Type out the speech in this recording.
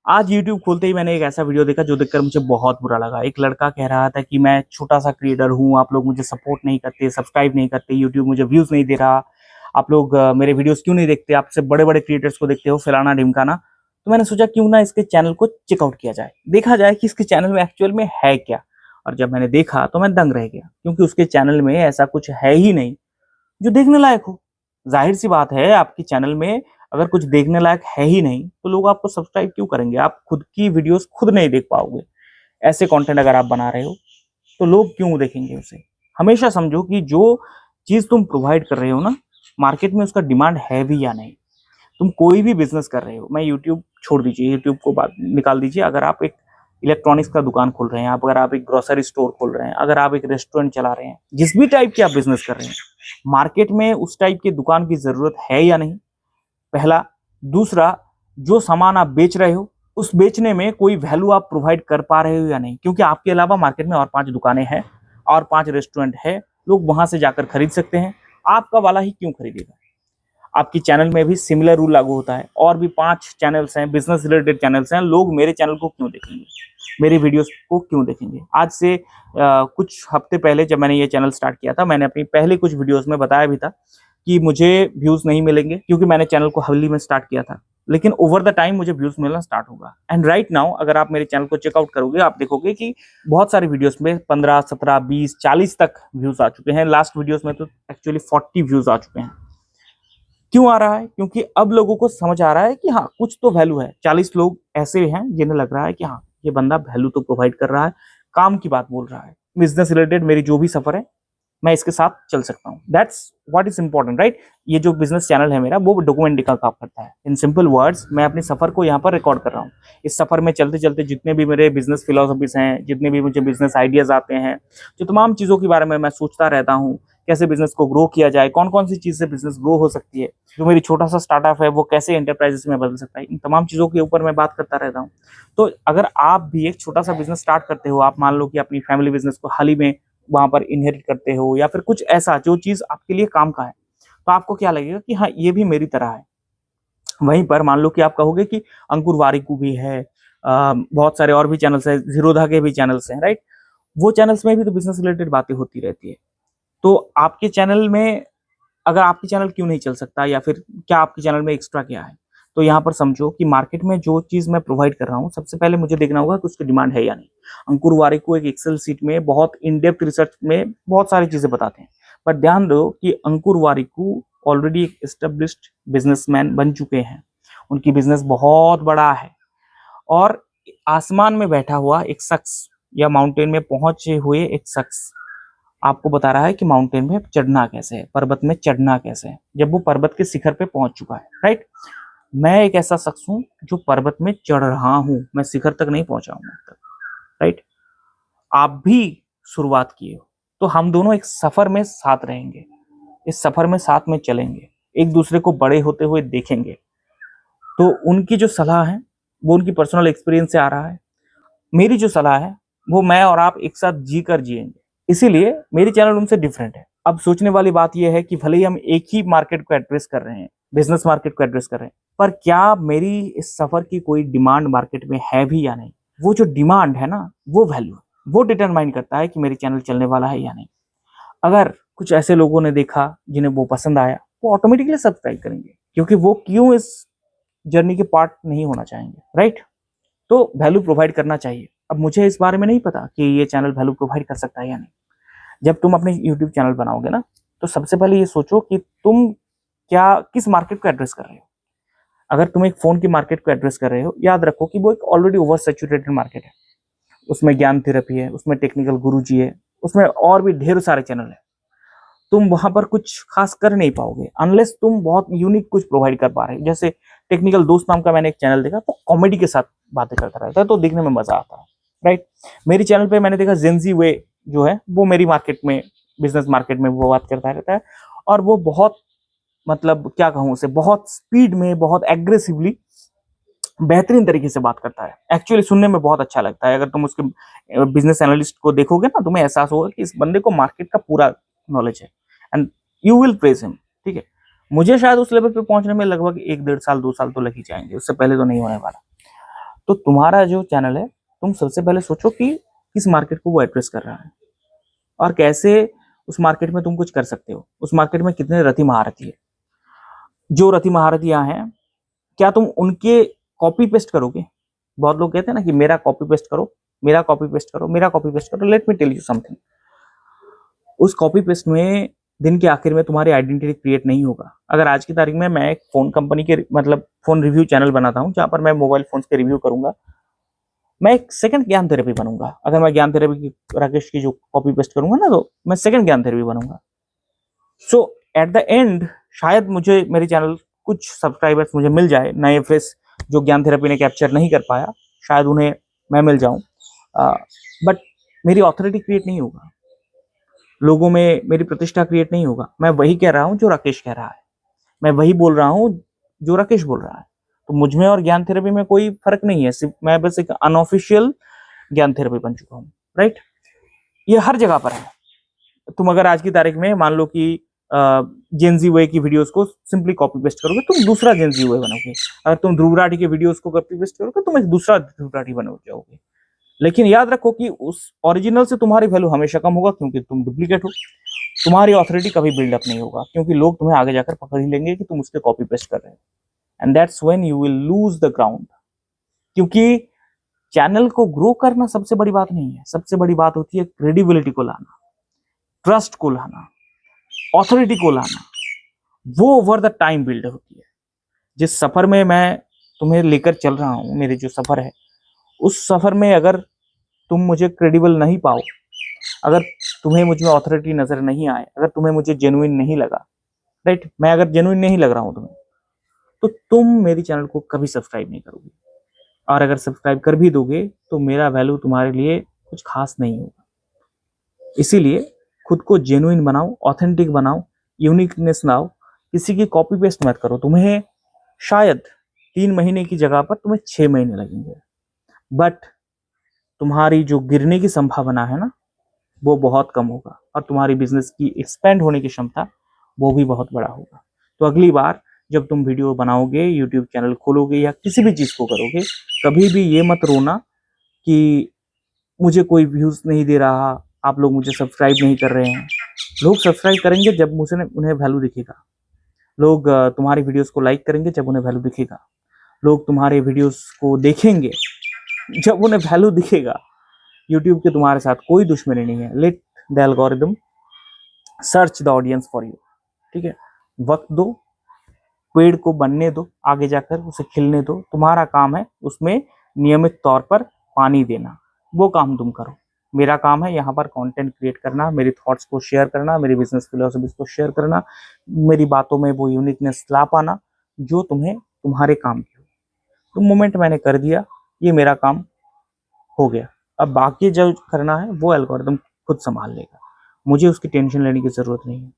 आज YouTube खोलते ही मैंने एक ऐसा वीडियो देखा जो देखकर मुझे बहुत बुरा लगा। एक लड़का कह रहा था कि मैं छोटा-सा क्रिएटर हूँ, आप लोग मुझे सपोर्ट नहीं करते, सब्सक्राइब नहीं करते, YouTube मुझे व्यूज़ नहीं दे रहा, आप लोग मेरे वीडियोज़ क्यों नहीं देखते, आपसे बड़े-बड़े क्रिएटर्स को देखते हो, फलाना-ढिमकाना। तो मैंने सोचा क्यों ना इसके चैनल को चेकआउट किया जाए, देखा जाए कि इसके चैनल में एक्चुअल में है क्या? और जब मैंने देखा तो मैं दंग रह गया, क्योंकि उसके चैनल में ऐसा कुछ है ही नहीं जो देखने लायक हो। ज़ाहिर-सी बात है आपके चैनल में अगर कुछ देखने लायक है ही नहीं, तो लोग आपको सब्सक्राइब क्यों करेंगे? आप खुद की वीडियोज़ खुद नहीं देख पाओगे। ऐसे कंटेंट अगर आप बना रहे हो, तो लोग क्यों देखेंगे उसे? हमेशा समझो कि जो चीज़ तुम प्रोवाइड कर रहे हो ना, मार्केट में उसका डिमांड है भी या नहीं। तुम कोई भी बिज़नेस कर रहे हो, मैं यूट्यूब छोड़ दीजिए, यूट्यूब को बात निकाल दीजिए। अगर आप एक इलेक्ट्रॉनिक्स का दुकान खोल रहे हैं, अगर आप एक ग्रोसरी स्टोर खोल रहे हैं, अगर आप एक रेस्टोरेंट चला रहे हैं, जिस भी टाइप की आप बिज़नेस कर रहे हैं, मार्केट में उस टाइप की दुकान की ज़रूरत है या नहीं? पहला। दूसरा, जो सामान आप बेच रहे हो, उस बेचने में कोई वैल्यू आप प्रोवाइड कर पा रहे हो या नहीं? क्योंकि आपके अलावा मार्केट में और 5 दुकानें हैं और 5 रेस्टोरेंट है, लोग वहाँ से जाकर खरीद सकते हैं, आपका वाला ही क्यों खरीदेगा? आपकी चैनल में भी सिमिलर रूल लागू होता है। और भी 5 चैनल्स हैं, बिज़नेस रिलेटेड चैनल्स हैं, लोग मेरे चैनल को क्यों देखेंगे? मेरी वीडियोज़ को क्यों देखेंगे? आज से कुछ हफ्ते पहले जब मैंने ये चैनल स्टार्ट किया था, मैंने अपनी पहले कुछ वीडियोज़ में बताया भी था कि मुझे व्यूज़ नहीं मिलेंगे, क्योंकि मैंने चैनल को हाल ही में स्टार्ट किया था। लेकिन ओवर द टाइम मुझे व्यूज़ मिलना स्टार्ट होगा। एंड राइट नाउ अगर आप मेरे चैनल को चेकआउट करोगे, आप देखोगे कि बहुत सारी वीडियोज़ में 15, 17, 20, 40 तक व्यूज़ आ चुके हैं। लास्ट वीडियोज़ में तो एक्चुअली 40 व्यूज़ आ चुके हैं। क्यों आ रहा है? क्योंकि अब लोगों को समझ आ रहा है कि हाँ, कुछ तो वैल्यू है। 40 लोग ऐसे हैं जिन्हें लग रहा है कि हाँ, ये बंदा वैल्यू तो प्रोवाइड कर रहा है, काम की बात बोल रहा है। बिज़नेस रिलेटेड मेरी जो भी सफ़र है, मैं इसके साथ चल सकता हूँ। That's what is important, right? ये जो बिज़नेस चैनल है मेरा, वो डॉक्यूमेंट्री का काम करता है। इन सिंपल वर्ड्स मैं अपनी सफ़र को यहाँ पर रिकॉर्ड कर रहा हूँ। इस सफ़र में चलते-चलते जितने भी मेरे बिज़नेस फिलॉसफीज़ हैं, जितने भी मुझे बिज़नेस आइडियाज़ आते हैं, जो तमाम चीज़ों के बारे में मैं सोचता रहता हूँ, कैसे बिज़नेस को ग्रो किया जाए, कौन-कौन सी चीज़ से बिज़नेस ग्रो हो सकती है, जो मेरी छोटा-सा स्टार्टअप है, वो कैसे एंटरप्राइज़ेज़ में बदल सकता है, इन तमाम चीज़ों के ऊपर मैं बात करता रहता हूँ। तो अगर आप भी एक छोटा-सा बिज़नेस स्टार्ट करते हो, आप मान लो कि अपनी फैमिली बिज़नेस को हाल ही में वहाँ पर इनहेरिट करते हो, या फिर कुछ ऐसा जो चीज़ आपके लिए काम का है, तो आपको क्या लगेगा कि हाँ, ये भी मेरी तरह है। वहीं पर मान लो कि आप कहोगे कि अंकुर वारिकू भी है, बहुत सारे और भी चैनल्स हैं, ज़ीरोधा के भी चैनल्स हैं, राइट? वो चैनल्स में भी तो बिज़नेस रिलेटेड बातें होती रहती है। तो आपके चैनल में अगर आपकी चैनल क्यों नहीं चल सकता, या फिर क्या आपके चैनल में एक्स्ट्रा क्या है? तो यहाँ पर समझो कि मार्केट में जो चीज़ मैं प्रोवाइड कर रहा हूँ, सबसे पहले मुझे देखना होगा कि उसकी डिमांड है या नहीं। अंकुर वारिकू एक एक्सेल शीट में बहुत इन डेप्थ रिसर्च में बहुत सारी चीज़ें बताते हैं। पर ध्यान दो कि अंकुर वारिकू ऑलरेडी एक एस्टेब्लिश्ड बिज़नेसमैन बन चुके हैं। उनकी बिज़नेस बहुत बड़ा है, और आसमान में बैठा हुआ एक शख्स या माउंटेन में पहुँचे हुए एक शख्स आपको बता रहा है कि माउंटेन में चढ़ना कैसे है, पर्वत में चढ़ना कैसे है, जब वो पर्वत के शिखर पे पहुंच चुका है, राइट? मैं एक ऐसा शख्स हूं जो पर्वत में चढ़ रहा हूं, मैं शिखर तक नहीं पहुंचा हूं अब तक, राइट? आप भी शुरुआत किए हो, तो हम दोनों एक सफर में साथ रहेंगे, इस सफर में साथ में चलेंगे, एक दूसरे को बड़े होते हुए देखेंगे। तो उनकी जो सलाह है वो उनकी पर्सनल एक्सपीरियंस से आ रहा है, मेरी जो सलाह है वो मैं और आप एक साथ जी कर जिएंगे। इसीलिए मेरी चैनल उनसे डिफरेंट है। अब सोचने वाली बात यह है कि भले ही हम एक ही मार्केट को एड्रेस कर रहे हैं, बिजनेस मार्केट को एड्रेस कर रहे हैं, पर क्या मेरी इस सफर की कोई डिमांड मार्केट में है भी या नहीं? वो जो डिमांड है ना, वो वैल्यू है, वो डिटरमाइन करता है कि मेरी चैनल चलने वाला है या नहीं। अगर कुछ ऐसे लोगों ने देखा जिन्हें वो पसंद आया, वो ऑटोमेटिकली सब्सक्राइब करेंगे, क्योंकि वो क्यों इस जर्नी के पार्ट नहीं होना चाहेंगे, राइट? तो वैल्यू प्रोवाइड करना चाहिए। अब मुझे इस बारे में नहीं पता कि ये चैनल वैल्यू प्रोवाइड कर सकता है या नहीं। जब तुम अपने यूट्यूब चैनल बनाओगे ना, तो सबसे पहले ये सोचो कि तुम क्या किस मार्केट को एड्रेस कर रहे हो। अगर तुम एक फोन की मार्केट को एड्रेस कर रहे हो, याद रखो कि वो एक ऑलरेडी ओवर सैचुरेटेड मार्केट है। उसमें ज्ञान थेरेपी है, उसमें टेक्निकल गुरुजी है, उसमें और भी ढेर सारे चैनल है। तुम वहां पर कुछ खास कर नहीं पाओगे अनलेस तुम बहुत यूनिक कुछ प्रोवाइड कर पा रहे हो। जैसे टेक्निकल दोस्त नाम का मैंने एक चैनल देखा, तो कॉमेडी के साथ बातें करता रहता है, तो देखने में मजा आता है, राइट? मेरी चैनल पे मैंने देखा जेंजी वे जो है, वो मेरी मार्केट में, बिजनेस मार्केट में वो बात करता रहता है, और वो बहुत, मतलब क्या कहूँ उसे, बहुत स्पीड में, बहुत एग्रेसिवली, बेहतरीन तरीके से बात करता है। एक्चुअली सुनने में बहुत अच्छा लगता है। अगर तुम उसके बिजनेस एनालिस्ट को देखोगे ना, तुम्हें एहसास होगा कि इस बंदे को मार्केट का पूरा नॉलेज है, and you will praise him, ठीक है? मुझे शायद उस लेवल पे पहुंचने में लगभग 1 डेढ़ साल 2 साल तो लग ही जाएंगे, उससे पहले तो नहीं होने वाला। तो तुम्हारा जो चैनल है, तुम सबसे पहले सोचो कि किस मार्केट को वो एड्रेस कर रहा है और कैसे उस मार्केट में तुम कुछ कर सकते हो। उस मार्केट में कितने रति महारथी है, जो रति महारथियां हैं, क्या तुम उनके कॉपी पेस्ट करोगे? बहुत लोग कहते हैं ना कि मेरा कॉपी पेस्ट करो, मेरा कॉपी पेस्ट करो, मेरा कॉपी पेस्ट करो। Let me tell you something, उस कॉपी पेस्ट में दिन के आखिर में तुम्हारी आइडेंटिटी क्रिएट नहीं होगा। अगर आज की तारीख में मैं एक फोन कंपनी के मतलब फोन रिव्यू चैनल बनाता हूं जहां पर मैं मोबाइल फोन्स के रिव्यू करूंगा, मैं एक सेकंड ज्ञान थेरेपी बनूंगा। अगर मैं ज्ञान थेरेपी की राकेश की जो कॉपी पेस्ट करूंगा ना, तो मैं सेकंड ज्ञान थेरेपी बनूंगा। सो एट द एंड शायद मुझे मेरे चैनल कुछ सब्सक्राइबर्स मुझे मिल जाए, नए फेस जो ज्ञान थेरेपी ने कैप्चर नहीं कर पाया, शायद उन्हें मैं मिल जाऊं, बट मेरी ऑथोरिटी क्रिएट नहीं होगा, लोगों में मेरी प्रतिष्ठा क्रिएट नहीं होगा। मैं वही कह रहा हूं जो राकेश कह रहा है, मैं वही बोल रहा हूं जो राकेश बोल रहा है। तो मुझ में और ज्ञान थेरेपी में कोई फर्क नहीं है, सिर्फ मैं बस एक अनऑफिशियल ज्ञान थेरेपी बन चुका हूं, राइट? ये हर जगह पर है। तुम अगर आज की तारीख में मान लो कि जेनजी वे की वीडियोस को सिंपली कॉपी पेस्ट करोगे, तुम दूसरा जेनजी वे बनोगे। अगर तुम ध्रुव राठी की वीडियोस को कॉपी पेस्ट करोगे, तुम एक दूसरा ध्रुव राठी बन जाओगे। लेकिन याद रखो कि उस ओरिजिनल से तुम्हारी वैल्यू हमेशा कम होगा, क्योंकि तुम डुप्लीकेट हो। तुम्हारी ऑथोरिटी कभी बिल्डअप नहीं होगा, क्योंकि लोग तुम्हें आगे जाकर पकड़ ही लेंगे कि तुम उसके कॉपी पेस्ट कर रहे हो, and that's when you will lose the ground. क्योंकि चैनल को ग्रो करना सबसे बड़ी बात नहीं है, सबसे बड़ी बात होती है क्रेडिबिलिटी को लाना, ट्रस्ट को लाना, ऑथोरिटी को लाना। वो ओवर द टाइम बिल्ड होती है। जिस सफर में मैं तुम्हें लेकर चल रहा हूं, मेरे जो सफर है, उस सफर में अगर तुम मुझे क्रेडिबल नहीं पाओ, अगर तुम्हें मुझ में ऑथोरिटी नजर नहीं आए, अगर तुम्हें मुझे जेन्युइन नहीं लगा, राइट, मैं अगर जेन्युइन नहीं लग रहा हूं तुम्हें, तो तुम मेरी चैनल को कभी सब्सक्राइब नहीं करोगे। और अगर सब्सक्राइब कर भी दोगे तो मेरा वैल्यू तुम्हारे लिए कुछ खास नहीं होगा। इसीलिए खुद को जेन्युइन बनाओ, ऑथेंटिक बनाओ, यूनिकनेस लाओ। किसी की कॉपी पेस्ट मत करो। तुम्हें शायद 3 महीने की जगह पर तुम्हें 6 महीने लगेंगे, बट तुम्हारी जो गिरने की संभावना है ना, वो बहुत कम होगा, और तुम्हारी बिजनेस की एक्सपेंड होने की क्षमता वो भी बहुत बड़ा होगा। तो अगली बार जब तुम वीडियो बनाओगे, यूट्यूब चैनल खोलोगे या किसी भी चीज को करोगे, कभी भी ये मत रोना कि मुझे कोई व्यूज नहीं दे रहा, आप लोग मुझे सब्सक्राइब नहीं कर रहे हैं। लोग सब्सक्राइब करेंगे जब मुझे उन्हें वैल्यू दिखेगा। लोग तुम्हारी वीडियोस को लाइक करेंगे जब उन्हें वैल्यू दिखेगा। लोग तुम्हारे वीडियोस को देखेंगे जब उन्हें वैल्यू दिखेगा। यूट्यूब के तुम्हारे साथ कोई दुश्मनी नहीं है। Let the algorithm search the audience for you. ठीक है, वक्त दो, पेड़ को बनने दो, आगे जाकर उसे खिलने दो। तुम्हारा काम है उसमें नियमित तौर पर पानी देना, वो काम तुम करो। मेरा काम है यहाँ पर कंटेंट क्रिएट करना, मेरी थॉट्स को शेयर करना, मेरी बिजनेस फिलोसफीज को शेयर करना, मेरी बातों में वो यूनिकनेस ला पाना जो तुम्हें तुम्हारे काम की हो। तो मोमेंट मैंने कर दिया, ये मेरा काम हो गया। अब बाकी जो करना है वो एल्गोरिदम खुद संभाल लेगा, मुझे उसकी टेंशन लेने की जरूरत नहीं है।